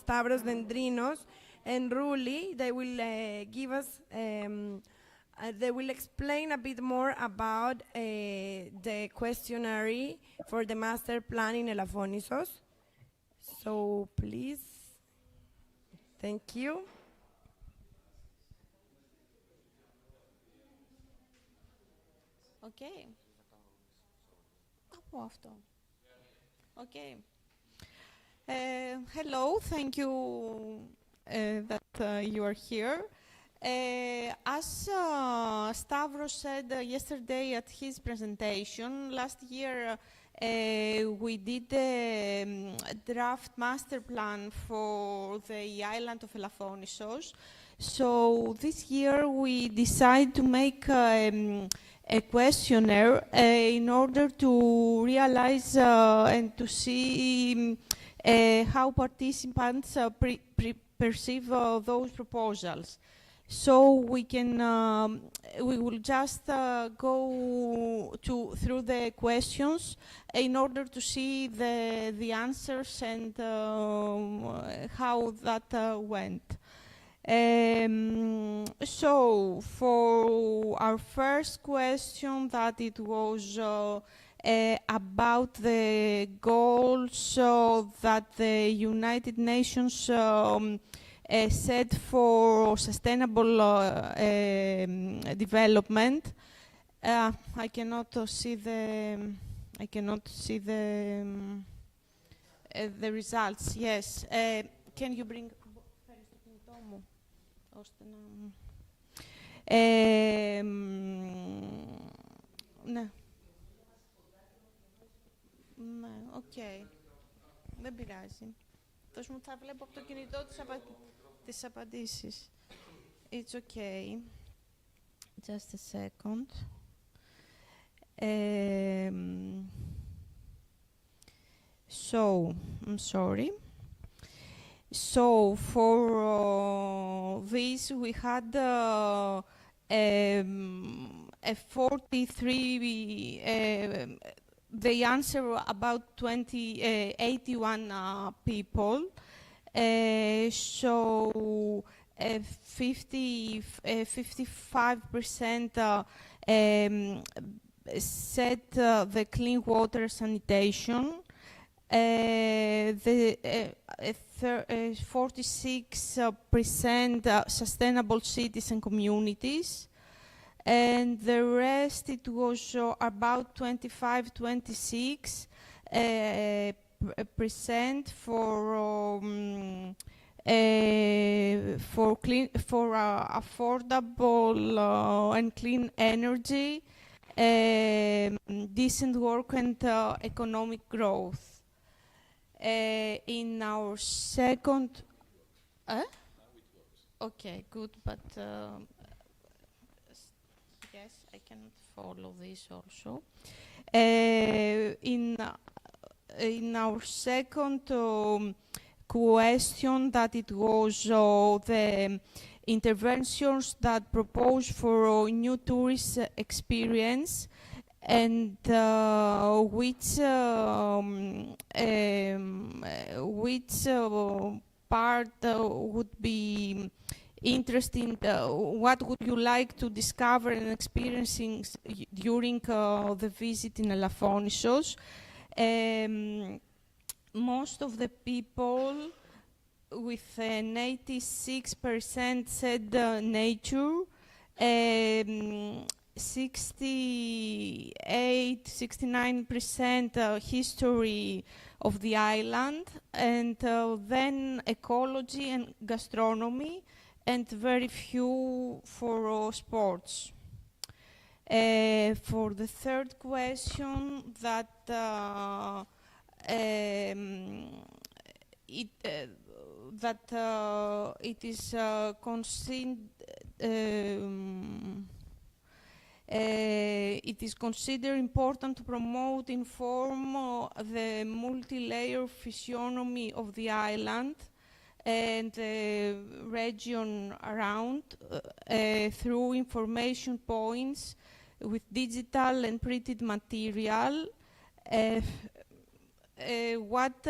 Stavros, Dedrinos, and Rouli. They will give us, they will explain a bit more about the questionnaire for the master plan in Elafonisos. So please, thank you. Okay. Από αυτό. Okay. Hello, thank you that you are here. As Stavros said yesterday at his presentation, last year we did a draft master plan for the island of Elafonisos. So this year we decided to make a questionnaire in order to realize and to see how participants perceive those proposals. So we can, we will just go through the questions in order to see the answers and how that went. So for our first question, that it was about the goals that the United Nations set for sustainable development. I cannot see the results. Yes. Can you bring? Ναι. Ναι, οκ. Δεν πειράζει. Τόσο μου θα βλέπω από το κινητό τις απαντήσεις. It's okay. Just a second. So, I'm sorry. So for this we had a 43, they answer about 81 people. So 55% said the clean water sanitation. 46% sustainable cities and communities, and the rest it was about 25-26% for affordable and clean energy, decent work and economic growth. In our second, okay, good, but yes, I cannot follow this also. In our second question, that it was the interventions that propose for new tourist experience, and which part would be interesting, what would you like to discover and experiencing during the visit in Elafonisos? Most of the people, with an 86%, said nature, 69% history of the island, and then ecology and gastronomy, and very few for sports. For the third question, that it is it is considered important to promote, inform the multi-layer physiognomy of the island and the region around through information points with digital and printed material. What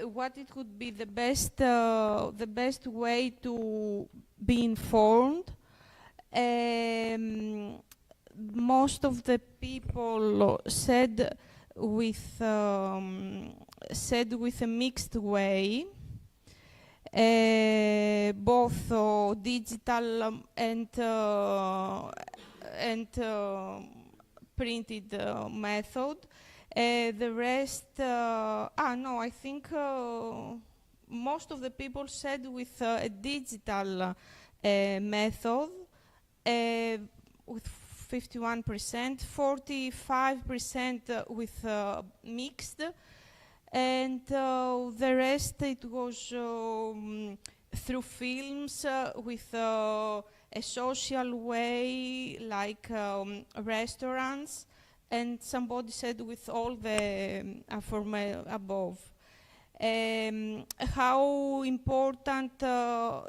what it would be the best way to be informed. Most of the people said with a mixed way, both digital and printed method. The rest, no, I think most of the people said with a digital method, with 51%, 45% with mixed, and the rest it was through films with a social way, like restaurants, and somebody said with all the above. How important,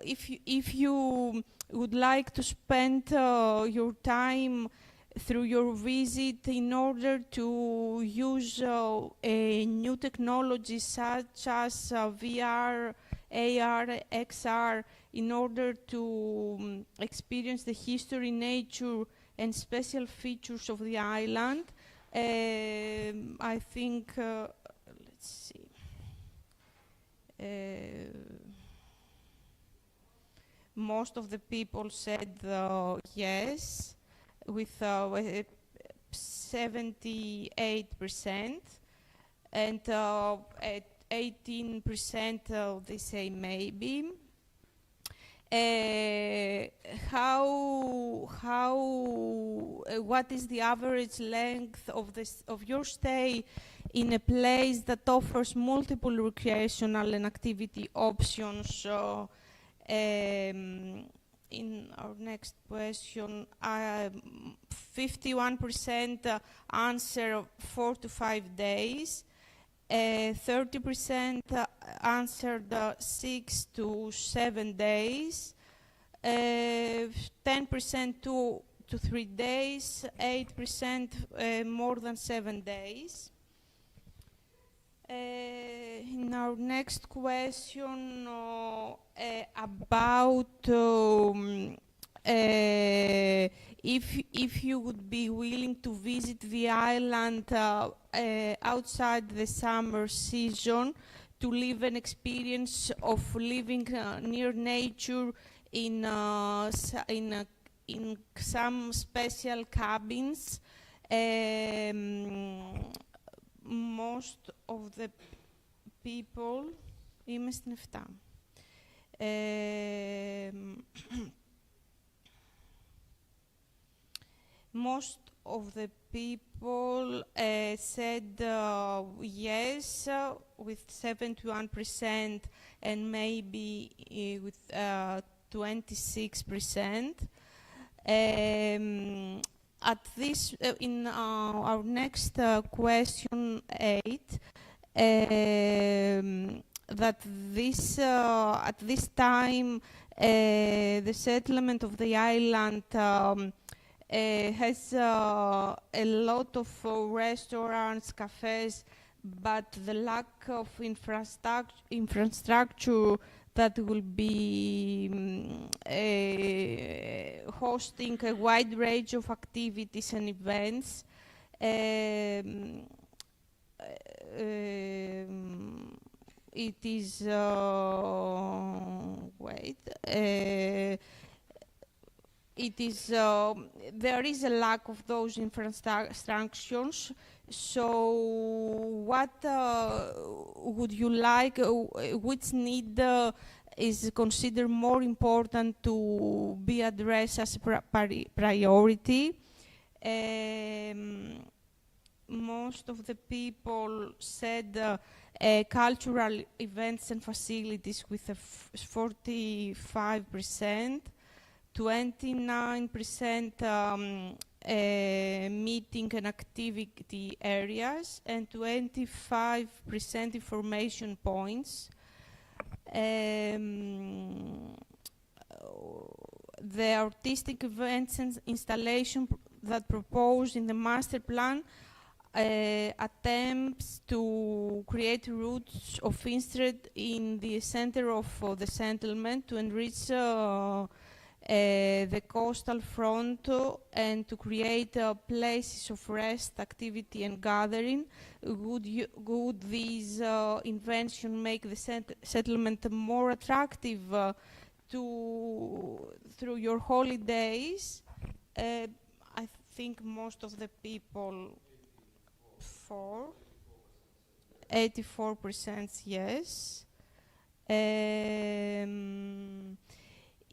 if you would like to spend your time through your visit in order to use new technologies such as VR, AR, XR, in order to experience the history, nature, and special features of the island. I think, let's see. Most of the people said yes, with 78%, and at 18% they say maybe. What is the average length of your stay in a place that offers multiple recreational and activity options? In our next question, 51% answer 4 to 5 days, 30% answered 6 to 7 days, 10% 2 to 3 days, 8% more than 7 days. In our next question, about if you would be willing to visit the island outside the summer season to live an experience of living near nature in some special cabins. Most of the people, είμαι στην 7. Most of the people said yes, with 71%, and maybe with 26%. At this, in our next question 8, that this at this time the settlement of the island has a lot of restaurants, cafes, but the lack of infrastructure that will be hosting a wide range of activities and events. It is it is there is a lack of those infrastructures. So what would you like, which need is considered more important to be addressed as a priority? Most of the people said cultural events and facilities with a 45%, 29% meeting and activity areas, and 25% information points. The artistic events and installation that proposed in the master plan attempts to create routes of interest in the center of the settlement to enrich the coastal front and to create places of rest, activity and gathering. Would these inventions make the settlement more attractive through your holidays? I think most of the people 84% yes.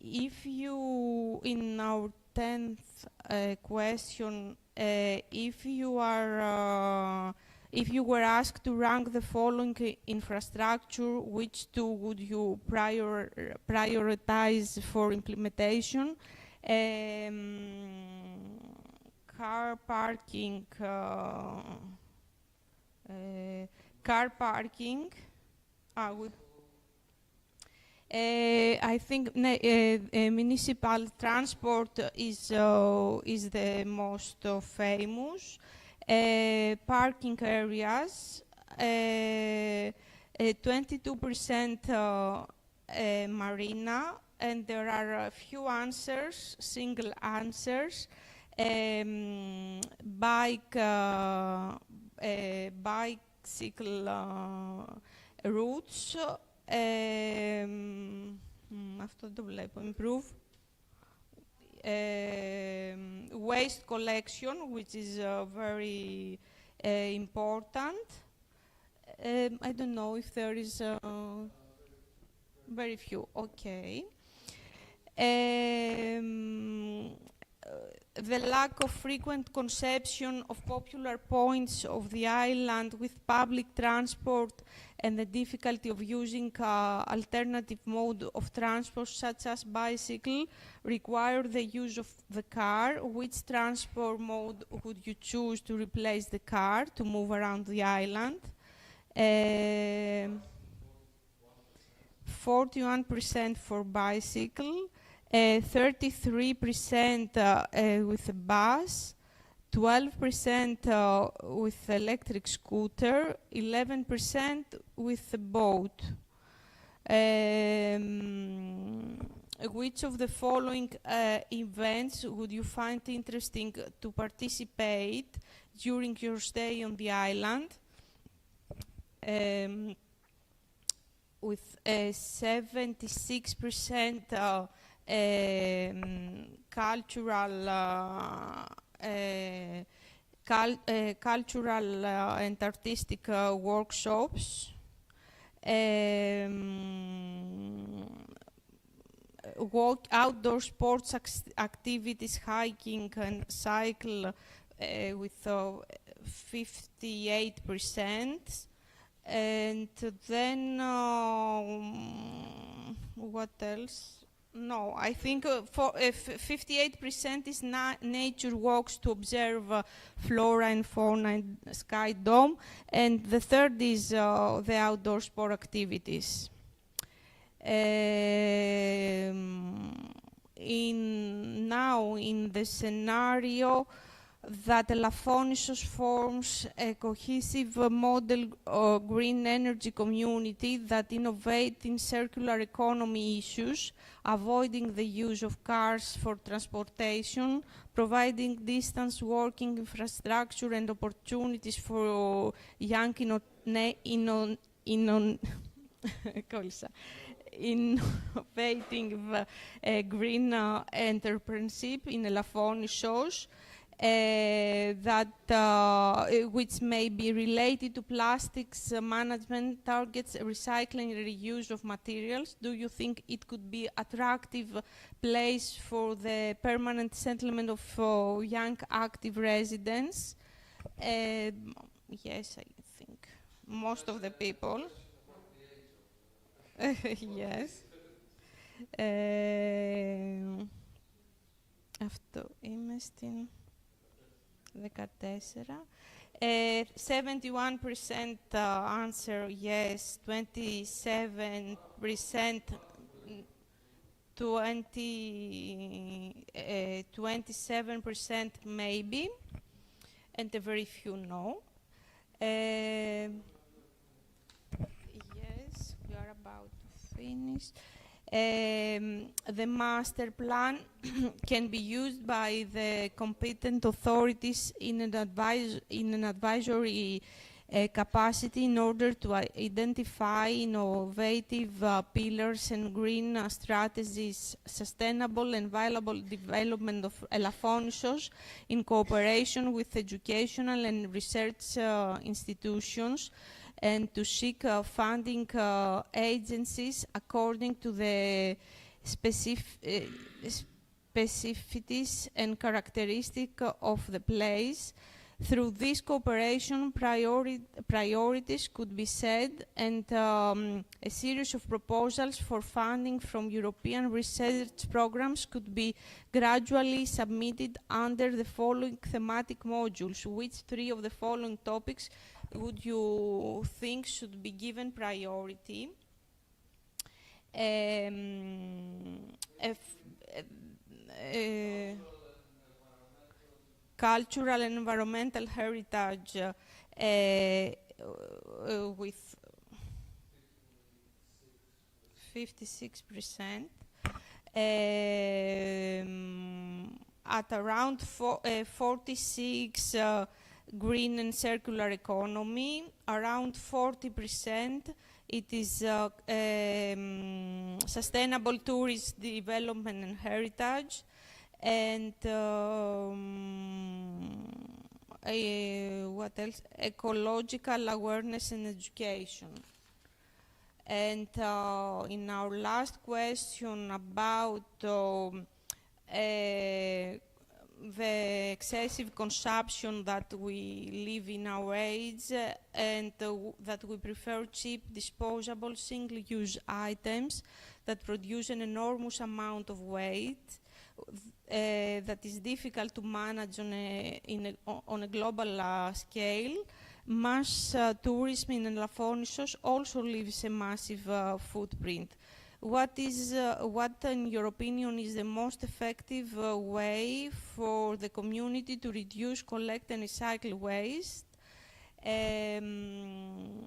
If you, in our 10th question, if you were asked to rank the following infrastructure, which two would you prioritize for implementation? Car parking, I think municipal transport is the most famous. Parking areas, 22% marina, and there are a few answers, single answers. Bicycle routes. Αυτό το βλέπω. Improve. Waste collection, which is very important. I don't know if there is very few. Okay. The lack of frequent conception of popular points of the island with public transport and the difficulty of using alternative mode of transport such as bicycle require the use of the car. Which transport mode would you choose to replace the car to move around the island? 41% for bicycle, 33% with a bus, 12% with electric scooter, 11% with a boat. Which of the following events would you find interesting to participate during your stay on the island? With 76% cultural and artistic workshops, outdoor sports activities, hiking and cycle with 58%. And then what else? No, I think 58% is nature walks to observe flora and fauna and sky dome, and the third is the outdoor sport activities. In the scenario that Elafonissos forms a cohesive model green energy community that innovates in circular economy issues, avoiding the use of cars for transportation, providing distance working infrastructure and opportunities for young innovating green entrepreneurship in Elafonissos, which may be related to plastics management targets, recycling, reuse of materials. Do you think it could be attractive place for the permanent settlement of young active residents? Yes, I think most of the people. Yes. Αυτό είμαι στην 14. 71% answer yes, 27% 27% maybe, and a very few no. Yes, we are about to finish. The master plan can be used by the competent authorities in an advisory capacity in order to identify innovative pillars and green strategies, sustainable and viable development of Elafonisos in cooperation with educational and research institutions, and to seek funding agencies according to the specificities and characteristics of the place. Through this cooperation, priorities could be set, and a series of proposals for funding from European research programs could be gradually submitted under the following thematic modules. Which three of the following topics would you think should be given priority? Cultural and environmental heritage with 56%. At around 46, green and circular economy, around 40%. It is sustainable tourist development and heritage, and what else? Ecological awareness and education. And in our last question about the excessive consumption that we live in our age, and that we prefer cheap, disposable, single-use items that produce an enormous amount of waste that is difficult to manage on a global scale. Mass tourism in Elafonisos also leaves a massive footprint. What, in your opinion, is the most effective way for the community to reduce, collect, and recycle waste? And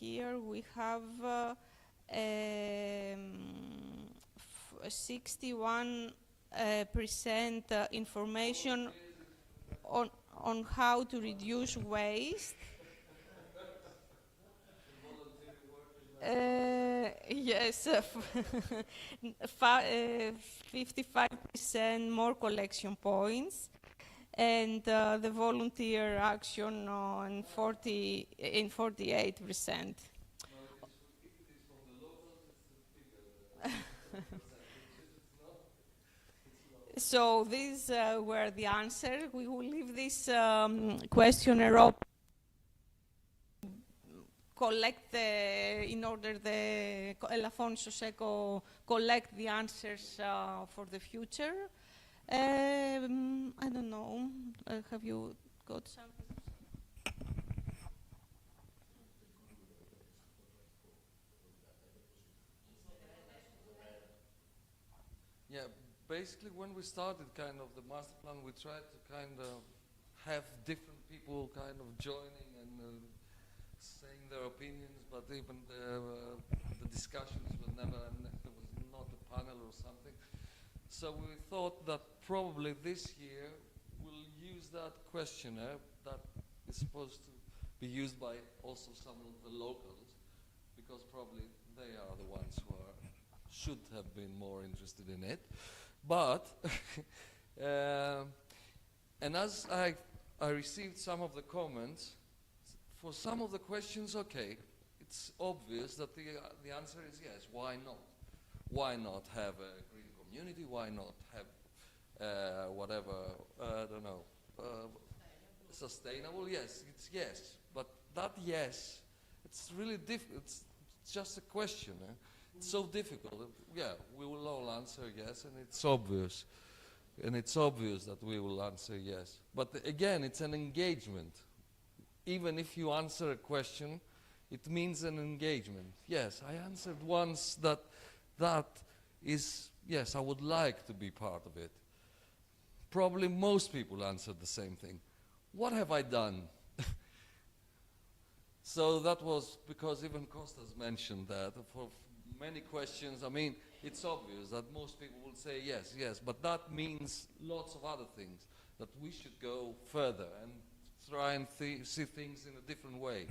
here we have 61% information on how to reduce waste. Yes, 55% more collection points, and the volunteer action in 48%. So these were the answers. We will leave this questionnaire open. Collect in order the Elafonisos Eco collect the answers for the future. I don't know. Have you got something? Yeah, basically when we started kind of the master plan, we tried to kind of have different people kind of joining and saying their opinions, but even the discussions were never, there was not a panel or something. So we thought that probably this year we'll use that questionnaire that is supposed to be used by also some of the locals, because probably they are the ones who should have been more interested in it. But, and as I received some of the comments, for some of the questions, okay, it's obvious that the answer is yes. Why not? Why not have a green community? Why not have whatever, I don't know, sustainable? Yes, it's yes. But that yes, it's really difficult. It's just a question. It's so difficult. Yeah, we will all answer yes, and it's obvious. And it's obvious that we will answer yes. But again, it's an engagement. Even if you answer a question, it means an engagement. Yes, I answered once that is, yes, I would like to be part of it. Probably most people answered the same thing. What have I done? So that was because even Costas mentioned that for many questions, I mean, it's obvious that most people will say yes, yes, but that means lots of other things, that we should go further and try and see things in a different way.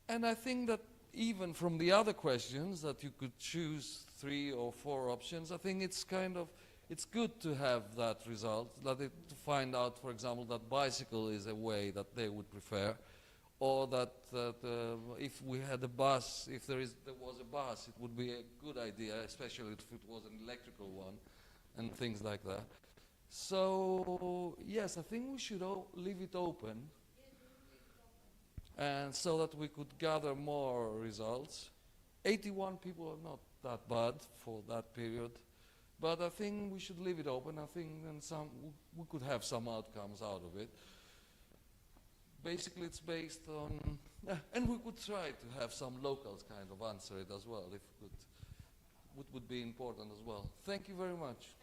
And I think that even from the other questions that you could choose 3 or 4 options, I think it's it's good to have that result, to find out, for example, that bicycle is a way that they would prefer, or that if we had a bus, if there was a bus, it would be a good idea, especially if it was an electrical one, and things like that. So yes, I think we should leave it open, and so that we could gather more results. 81 people are not that bad for that period, but I think we should leave it open. I think then we could have some outcomes out of it. Basically, it's based on, and we could try to have some locals kind of answer it as well, if we could, would be important as well. Thank you very much.